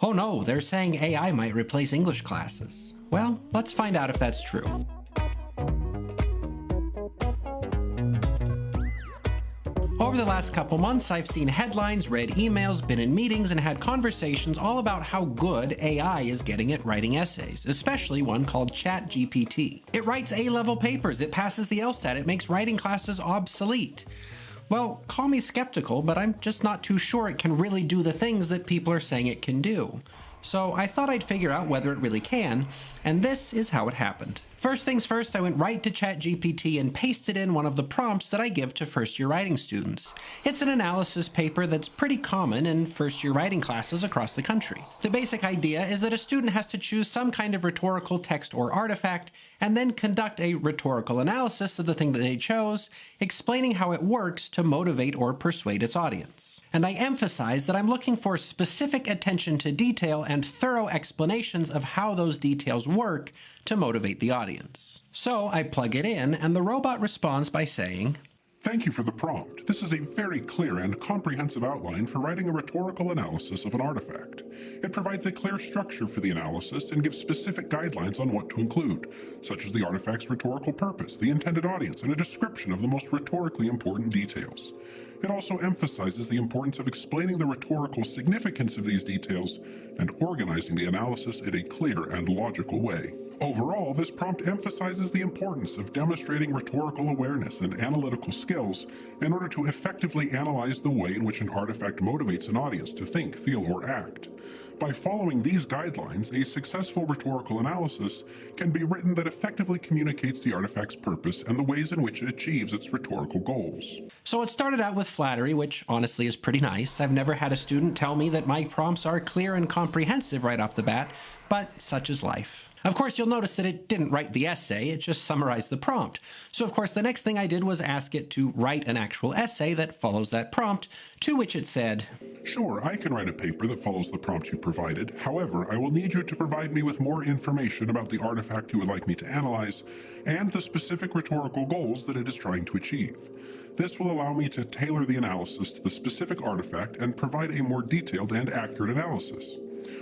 Oh no, they're saying AI might replace English classes. Well, let's find out if that's true. Over the last couple months, I've seen headlines, read emails, been in meetings, and had conversations all about how good AI is getting at writing essays, especially one called ChatGPT. It writes A-level papers, it passes the LSAT, it makes writing classes obsolete. Well, call me skeptical, but I'm just not too sure it can really do the things that people are saying it can do. So I thought I'd figure out whether it really can, and this is how it happened. First things first, I went right to ChatGPT and pasted in one of the prompts that I give to first-year writing students. It's an analysis paper that's pretty common in first-year writing classes across the country. The basic idea is that a student has to choose some kind of rhetorical text or artifact and then conduct a rhetorical analysis of the thing that they chose, explaining how it works to motivate or persuade its audience. And I emphasize that I'm looking for specific attention to detail and thorough explanations of how those details work to motivate the audience. So I plug it in, and the robot responds by saying, "Thank you for the prompt. This is a very clear and comprehensive outline for writing a rhetorical analysis of an artifact. It provides a clear structure for the analysis and gives specific guidelines on what to include, such as the artifact's rhetorical purpose, the intended audience, and a description of the most rhetorically important details. It also emphasizes the importance of explaining the rhetorical significance of these details and organizing the analysis in a clear and logical way. Overall, this prompt emphasizes the importance of demonstrating rhetorical awareness and analytical skills in order to effectively analyze the way in which an artifact motivates an audience to think, feel, or act. By following these guidelines, a successful rhetorical analysis can be written that effectively communicates the artifact's purpose and the ways in which it achieves its rhetorical goals." So it started out with flattery, which honestly is pretty nice. I've never had a student tell me that my prompts are clear and comprehensive right off the bat, but such is life. Of course, you'll notice that it didn't write the essay, it just summarized the prompt. So of course, the next thing I did was ask it to write an actual essay that follows that prompt, to which it said, "Sure, I can write a paper that follows the prompt you provided. However, I will need you to provide me with more information about the artifact you would like me to analyze and the specific rhetorical goals that it is trying to achieve. This will allow me to tailor the analysis to the specific artifact and provide a more detailed and accurate analysis.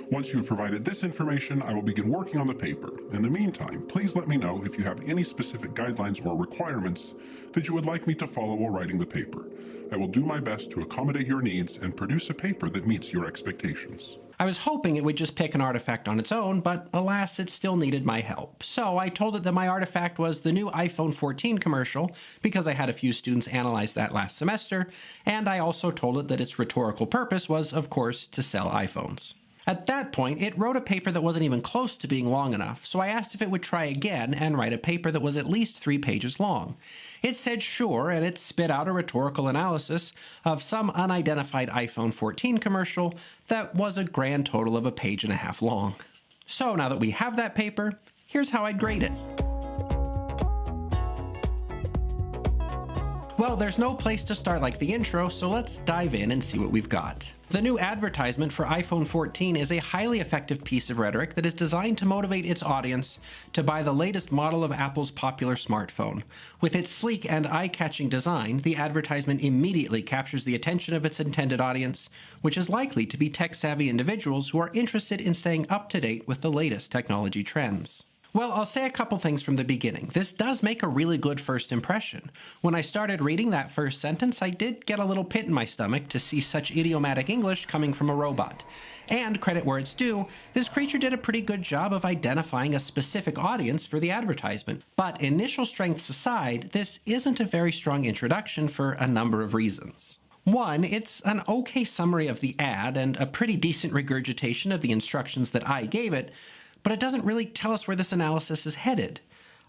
Once you've provided this information, I will begin working on the paper. In the meantime, please let me know if you have any specific guidelines or requirements that you would like me to follow while writing the paper. I will do my best to accommodate your needs and produce a paper that meets your expectations." I was hoping it would just pick an artifact on its own, but alas, it still needed my help. So I told it that my artifact was the new iPhone 14 commercial, because I had a few students analyze that last semester, and I also told it that its rhetorical purpose was, of course, to sell iPhones. At that point, it wrote a paper that wasn't even close to being long enough, so I asked if it would try again and write a paper that was at least 3 pages long. It said sure, and it spit out a rhetorical analysis of some unidentified iPhone 14 commercial that was a grand total of 1.5 pages long. So now that we have that paper, here's how I'd grade it. Well, there's no place to start like the intro, so let's dive in and see what we've got. The new advertisement for iPhone 14 is a highly effective piece of rhetoric that is designed to motivate its audience to buy the latest model of Apple's popular smartphone. With its sleek and eye-catching design, the advertisement immediately captures the attention of its intended audience, which is likely to be tech-savvy individuals who are interested in staying up-to-date with the latest technology trends. Well, I'll say a couple things from the beginning. This does make a really good first impression. When I started reading that first sentence, I did get a little pit in my stomach to see such idiomatic English coming from a robot. And credit where it's due, this creature did a pretty good job of identifying a specific audience for the advertisement. But initial strengths aside, this isn't a very strong introduction for a number of reasons. One, it's an okay summary of the ad and a pretty decent regurgitation of the instructions that I gave it, but it doesn't really tell us where this analysis is headed.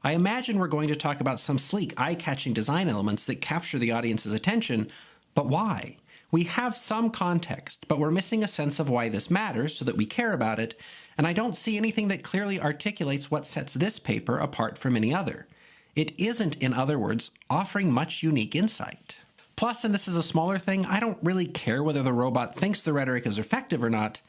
I imagine we're going to talk about some sleek, eye-catching design elements that capture the audience's attention, but why? We have some context, but we're missing a sense of why this matters so that we care about it, and I don't see anything that clearly articulates what sets this paper apart from any other. It isn't, in other words, offering much unique insight. Plus, and this is a smaller thing, I don't really care whether the robot thinks the rhetoric is effective or not.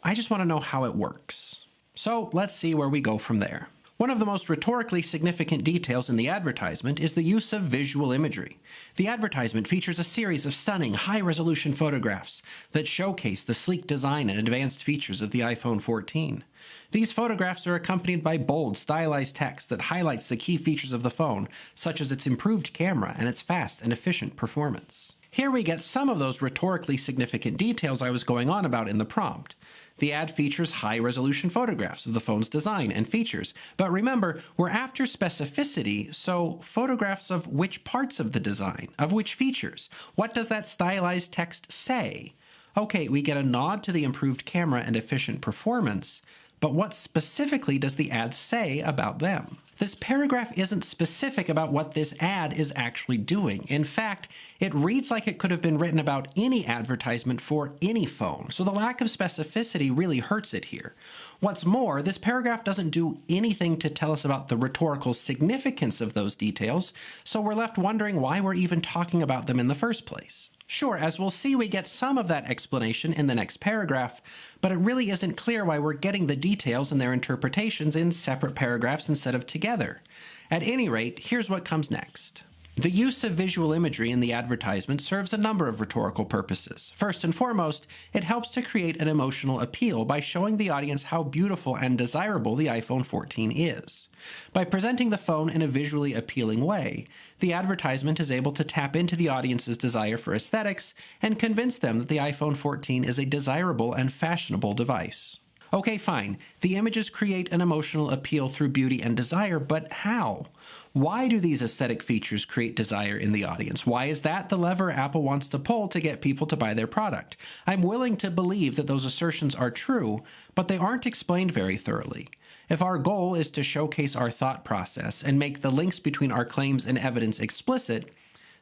I just want to know how it works. So let's see where we go from there. One of the most rhetorically significant details in the advertisement is the use of visual imagery. The advertisement features a series of stunning, high-resolution photographs that showcase the sleek design and advanced features of the iPhone 14. These photographs are accompanied by bold, stylized text that highlights the key features of the phone, such as its improved camera and its fast and efficient performance. Here we get some of those rhetorically significant details I was going on about in the prompt. The ad features high-resolution photographs of the phone's design and features. But remember, we're after specificity, so photographs of which parts of the design, of which features. What does that stylized text say? Okay, we get a nod to the improved camera and efficient performance, but what specifically does the ad say about them? This paragraph isn't specific about what this ad is actually doing. In fact, it reads like it could have been written about any advertisement for any phone, so the lack of specificity really hurts it here. What's more, this paragraph doesn't do anything to tell us about the rhetorical significance of those details, so we're left wondering why we're even talking about them in the first place. Sure, as we'll see, we get some of that explanation in the next paragraph, but it really isn't clear why we're getting the details and their interpretations in separate paragraphs instead of together. At any rate, here's what comes next. The use of visual imagery in the advertisement serves a number of rhetorical purposes. First and foremost, it helps to create an emotional appeal by showing the audience how beautiful and desirable the iPhone 14 is. By presenting the phone in a visually appealing way, the advertisement is able to tap into the audience's desire for aesthetics and convince them that the iPhone 14 is a desirable and fashionable device. Okay, fine. The images create an emotional appeal through beauty and desire, but how? Why do these aesthetic features create desire in the audience? Why is that the lever Apple wants to pull to get people to buy their product? I'm willing to believe that those assertions are true, but they aren't explained very thoroughly. If our goal is to showcase our thought process and make the links between our claims and evidence explicit,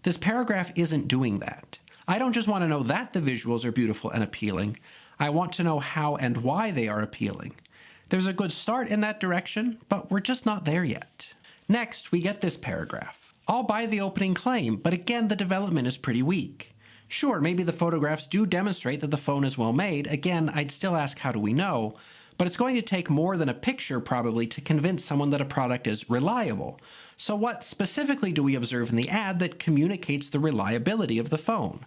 this paragraph isn't doing that. I don't just want to know that the visuals are beautiful and appealing. I want to know how and why they are appealing. There's a good start in that direction, but we're just not there yet. Next, we get this paragraph. I'll buy the opening claim, but again, the development is pretty weak. Sure, maybe the photographs do demonstrate that the phone is well made. Again, I'd still ask, how do we know? But it's going to take more than a picture, probably, to convince someone that a product is reliable. So what specifically do we observe in the ad that communicates the reliability of the phone?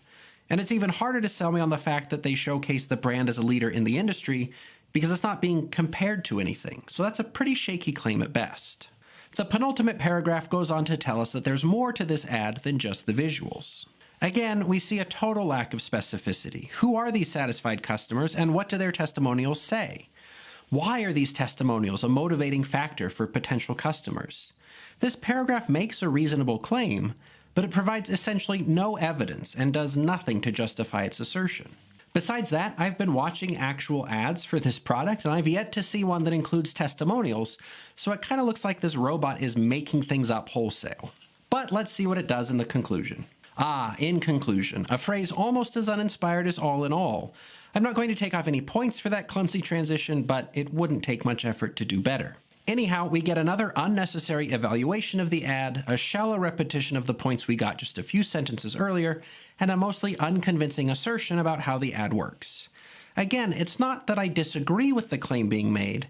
And it's even harder to sell me on the fact that they showcase the brand as a leader in the industry because it's not being compared to anything. So that's a pretty shaky claim at best. The penultimate paragraph goes on to tell us that there's more to this ad than just the visuals. Again, we see a total lack of specificity. Who are these satisfied customers and what do their testimonials say? Why are these testimonials a motivating factor for potential customers? This paragraph makes a reasonable claim, but it provides essentially no evidence and does nothing to justify its assertion. Besides that, I've been watching actual ads for this product, and I've yet to see one that includes testimonials, so it kind of looks like this robot is making things up wholesale. But let's see what it does in the conclusion. In conclusion, a phrase almost as uninspired as all in all. I'm not going to take off any points for that clumsy transition, but it wouldn't take much effort to do better. Anyhow, we get another unnecessary evaluation of the ad, a shallow repetition of the points we got just a few sentences earlier, and a mostly unconvincing assertion about how the ad works. Again, it's not that I disagree with the claim being made,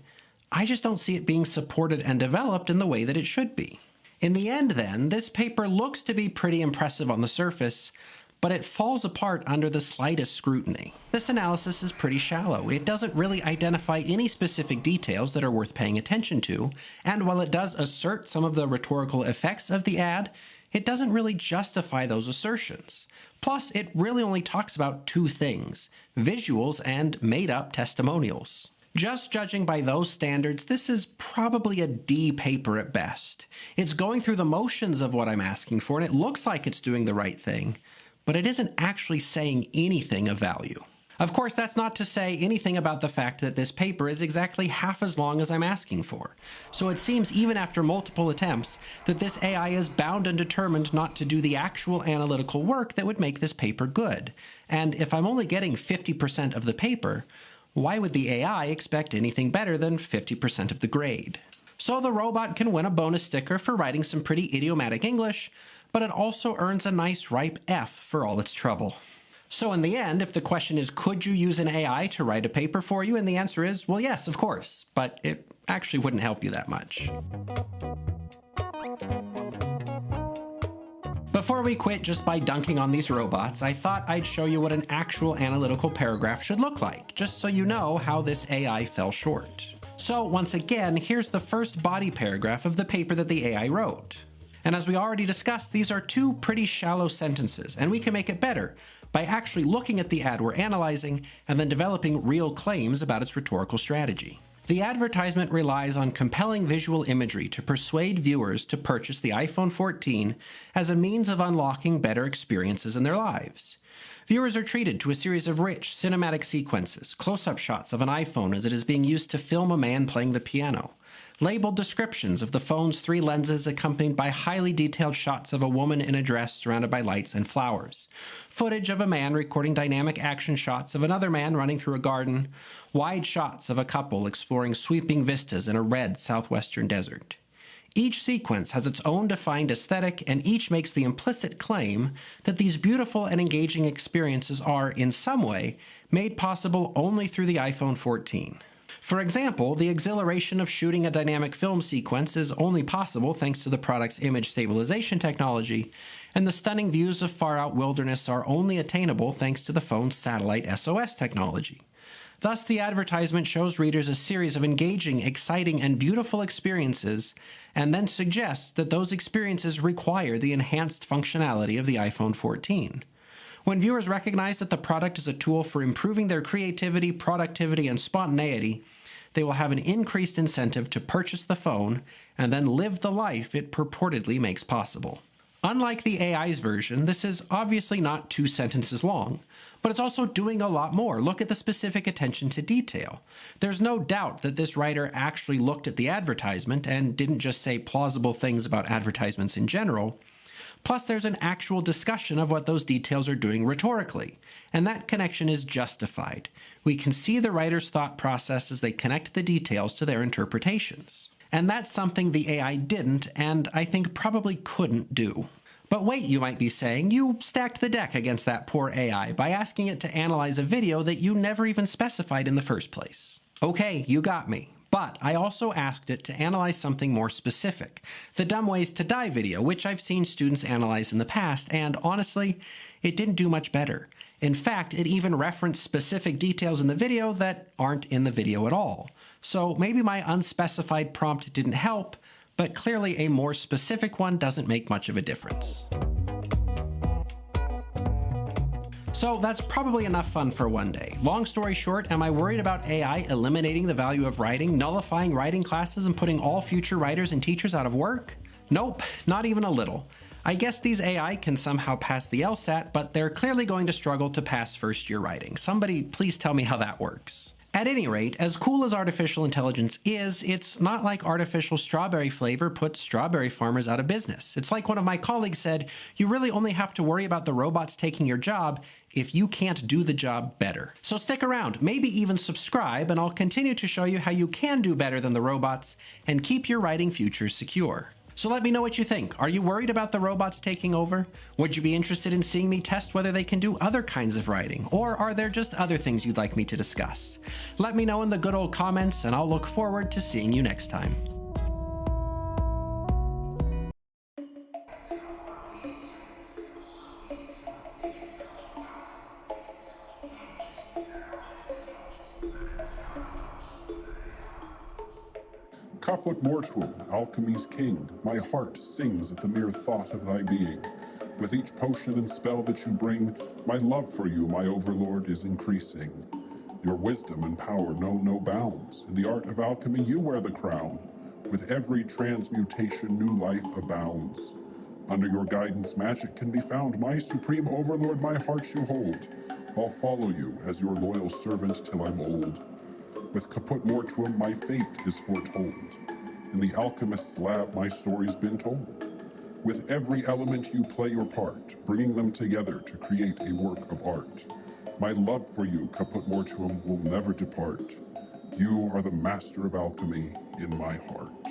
I just don't see it being supported and developed in the way that it should be. In the end, then, this paper looks to be pretty impressive on the surface, but it falls apart under the slightest scrutiny. This analysis is pretty shallow. It doesn't really identify any specific details that are worth paying attention to, and while it does assert some of the rhetorical effects of the ad, it doesn't really justify those assertions. Plus, it really only talks about two things: visuals and made-up testimonials. Just judging by those standards, this is probably a D paper at best. It's going through the motions of what I'm asking for, and it looks like it's doing the right thing, but it isn't actually saying anything of value. Of course, that's not to say anything about the fact that this paper is exactly half as long as I'm asking for. So it seems, even after multiple attempts, that this AI is bound and determined not to do the actual analytical work that would make this paper good. And if I'm only getting 50% of the paper, why would the AI expect anything better than 50% of the grade? So the robot can win a bonus sticker for writing some pretty idiomatic English, but it also earns a nice ripe F for all its trouble. So in the end, if the question is, could you use an AI to write a paper for you? And the answer is, well, yes, of course, but it actually wouldn't help you that much. Before we quit just by dunking on these robots, I thought I'd show you what an actual analytical paragraph should look like, just so you know how this AI fell short. So once again, here's the first body paragraph of the paper that the AI wrote. And as we already discussed, these are two pretty shallow sentences, and we can make it better by actually looking at the ad we're analyzing and then developing real claims about its rhetorical strategy. The advertisement relies on compelling visual imagery to persuade viewers to purchase the iPhone 14 as a means of unlocking better experiences in their lives. Viewers are treated to a series of rich cinematic sequences, close-up shots of an iPhone as it is being used to film a man playing the piano, labeled descriptions of the phone's 3 lenses accompanied by highly detailed shots of a woman in a dress surrounded by lights and flowers, footage of a man recording dynamic action shots of another man running through a garden, wide shots of a couple exploring sweeping vistas in a red southwestern desert. Each sequence has its own defined aesthetic, and each makes the implicit claim that these beautiful and engaging experiences are, in some way, made possible only through the iPhone 14. For example, the exhilaration of shooting a dynamic film sequence is only possible thanks to the product's image stabilization technology, and the stunning views of far-out wilderness are only attainable thanks to the phone's satellite SOS technology. Thus, the advertisement shows readers a series of engaging, exciting, and beautiful experiences, and then suggests that those experiences require the enhanced functionality of the iPhone 14. When viewers recognize that the product is a tool for improving their creativity, productivity, and spontaneity, they will have an increased incentive to purchase the phone and then live the life it purportedly makes possible. Unlike the AI's version, this is obviously not 2 sentences long, but it's also doing a lot more. Look at the specific attention to detail. There's no doubt that this writer actually looked at the advertisement and didn't just say plausible things about advertisements in general. Plus, there's an actual discussion of what those details are doing rhetorically, and that connection is justified. We can see the writer's thought process as they connect the details to their interpretations. And that's something the AI didn't, and I think probably couldn't do. But wait, you might be saying, you stacked the deck against that poor AI by asking it to analyze a video that you never even specified in the first place. Okay, you got me. But I also asked it to analyze something more specific, the dumb ways to die video, which I've seen students analyze in the past, and honestly, it didn't do much better. In fact, it even referenced specific details in the video that aren't in the video at all. So maybe my unspecified prompt didn't help, but clearly a more specific one doesn't make much of a difference. So that's probably enough fun for one day. Long story short, am I worried about AI eliminating the value of writing, nullifying writing classes, and putting all future writers and teachers out of work? Nope, not even a little. I guess these AI can somehow pass the LSAT, but they're clearly going to struggle to pass first-year writing. Somebody please tell me how that works. At any rate, as cool as artificial intelligence is, it's not like artificial strawberry flavor puts strawberry farmers out of business. It's like one of my colleagues said, you really only have to worry about the robots taking your job if you can't do the job better. So stick around, maybe even subscribe, and I'll continue to show you how you can do better than the robots and keep your writing future secure. So let me know what you think. Are you worried about the robots taking over? Would you be interested in seeing me test whether they can do other kinds of writing? Or are there just other things you'd like me to discuss? Let me know in the good old comments, and I'll look forward to seeing you next time. Caput mortuum, alchemy's king, my heart sings at the mere thought of thy being. With each potion and spell that you bring, my love for you, my overlord, is increasing. Your wisdom and power know no bounds. In the art of alchemy, you wear the crown. With every transmutation, new life abounds. Under your guidance, magic can be found. My supreme overlord, my heart you hold. I'll follow you as your loyal servant till I'm old. With caput mortuum, my fate is foretold. In the alchemist's lab, my story's been told. With every element you play your part, bringing them together to create a work of art. My love for you, caput mortuum, will never depart. You are the master of alchemy in my heart.